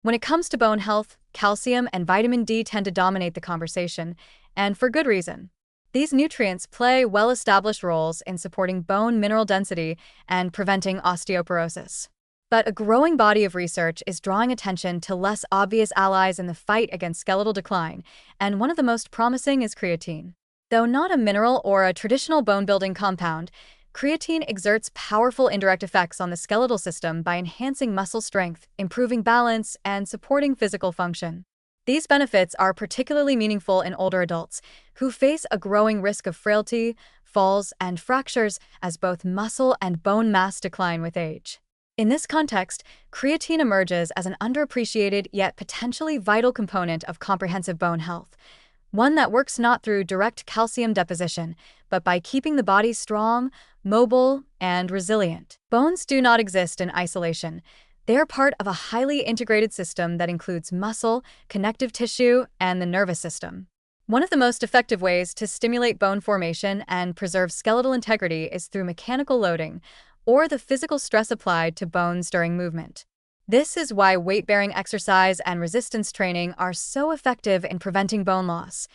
When it comes to bone health, calcium and vitamin D tend to dominate the conversation, and for good reason. These nutrients play well-established roles in supporting bone mineral density and preventing osteoporosis. But a growing body of research is drawing attention to less obvious allies in the fight against skeletal decline, and one of the most promising is creatine. Though not a mineral or a traditional bone-building compound, creatine exerts powerful indirect effects on the skeletal system by enhancing muscle strength, improving balance, and supporting physical function. These benefits are particularly meaningful in older adults, who face a growing risk of frailty, falls, and fractures as both muscle and bone mass decline with age. In this context, creatine emerges as an underappreciated yet potentially vital component of comprehensive bone health, one that works not through direct calcium deposition, but by keeping the body strong, mobile, and resilient. Bones do not exist in isolation. They are part of a highly integrated system that includes muscle, connective tissue, and the nervous system. One of the most effective ways to stimulate bone formation and preserve skeletal integrity is through mechanical loading, or the physical stress applied to bones during movement. This is why weight-bearing exercise and resistance training are so effective in preventing bone loss.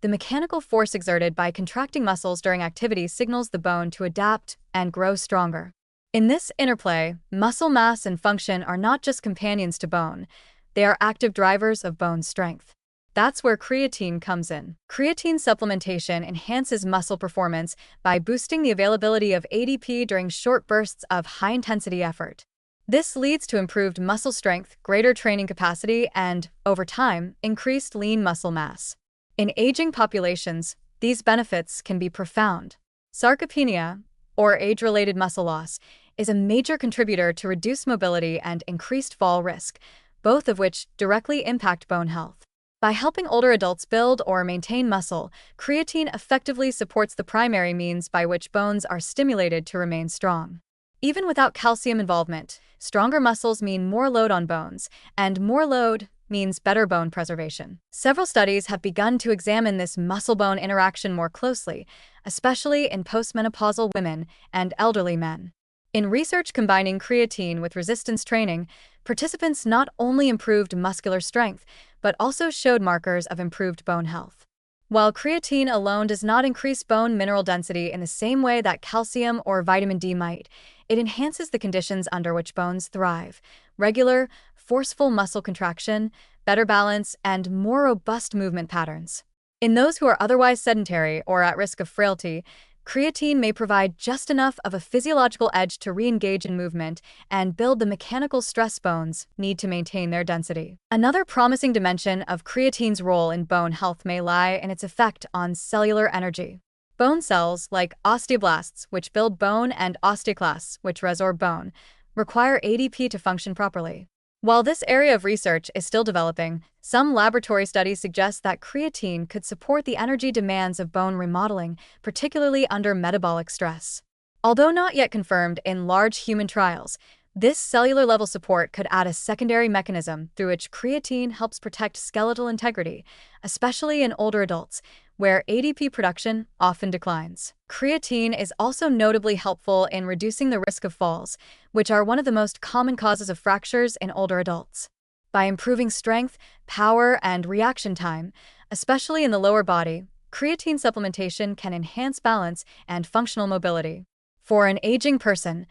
The mechanical force exerted by contracting muscles during activity signals the bone to adapt and grow stronger. In this interplay, muscle mass and function are not just companions to bone, they are active drivers of bone strength. That's where creatine comes in. Creatine supplementation enhances muscle performance by boosting the availability of ADP during short bursts of high-intensity effort. This leads to improved muscle strength, greater training capacity, and, over time, increased lean muscle mass. In aging populations, these benefits can be profound. Sarcopenia, or age-related muscle loss, is a major contributor to reduced mobility and increased fall risk, both of which directly impact bone health. By helping older adults build or maintain muscle, creatine effectively supports the primary means by which bones are stimulated to remain strong. Even without calcium involvement, stronger muscles mean more load on bones, and more load means better bone preservation. Several studies have begun to examine this muscle-bone interaction more closely, especially in postmenopausal women and elderly men. In research combining creatine with resistance training, participants not only improved muscular strength, but also showed markers of improved bone health. While creatine alone does not increase bone mineral density in the same way that calcium or vitamin D might, it enhances the conditions under which bones thrive: regular, forceful muscle contraction, better balance, and more robust movement patterns. In those who are otherwise sedentary or at risk of frailty, creatine may provide just enough of a physiological edge to re-engage in movement and build the mechanical stress bones need to maintain their density. Another promising dimension of creatine's role in bone health may lie in its effect on cellular energy. Bone cells, like osteoblasts, which build bone, and osteoclasts, which resorb bone, require ADP to function properly. While this area of research is still developing, some laboratory studies suggest that creatine could support the energy demands of bone remodeling, particularly under metabolic stress. Although not yet confirmed in large human trials, this cellular-level support could add a secondary mechanism through which creatine helps protect skeletal integrity, especially in older adults, where ADP production often declines. Creatine is also notably helpful in reducing the risk of falls, which are one of the most common causes of fractures in older adults. By improving strength, power, and reaction time, especially in the lower body, creatine supplementation can enhance balance and functional mobility. For an aging person,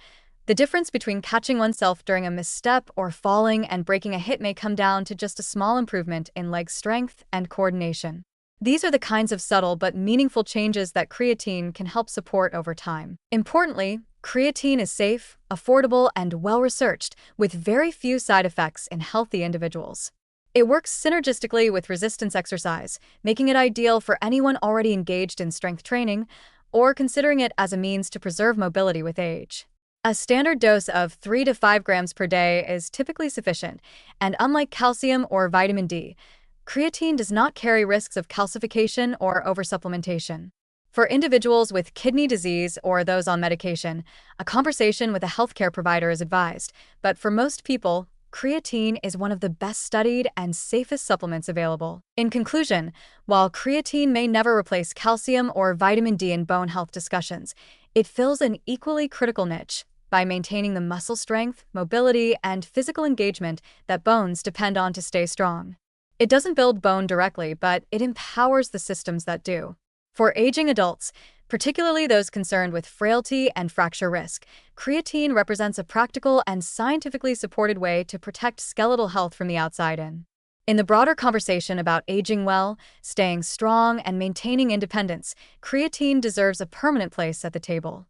the difference between catching oneself during a misstep or falling and breaking a hip may come down to just a small improvement in leg strength and coordination. These are the kinds of subtle but meaningful changes that creatine can help support over time. Importantly, creatine is safe, affordable, and well-researched, with very few side effects in healthy individuals. It works synergistically with resistance exercise, making it ideal for anyone already engaged in strength training or considering it as a means to preserve mobility with age. A standard dose of 3 to 5 grams per day is typically sufficient, and unlike calcium or vitamin D, creatine does not carry risks of calcification or oversupplementation. For individuals with kidney disease or those on medication, a conversation with a healthcare provider is advised, but for most people, creatine is one of the best studied and safest supplements available. In conclusion, while creatine may never replace calcium or vitamin D in bone health discussions, it fills an equally critical niche, by maintaining the muscle strength, mobility, and physical engagement that bones depend on to stay strong. It doesn't build bone directly, but it empowers the systems that do. For aging adults, particularly those concerned with frailty and fracture risk, creatine represents a practical and scientifically supported way to protect skeletal health from the outside in. In the broader conversation about aging well, staying strong, and maintaining independence, creatine deserves a permanent place at the table.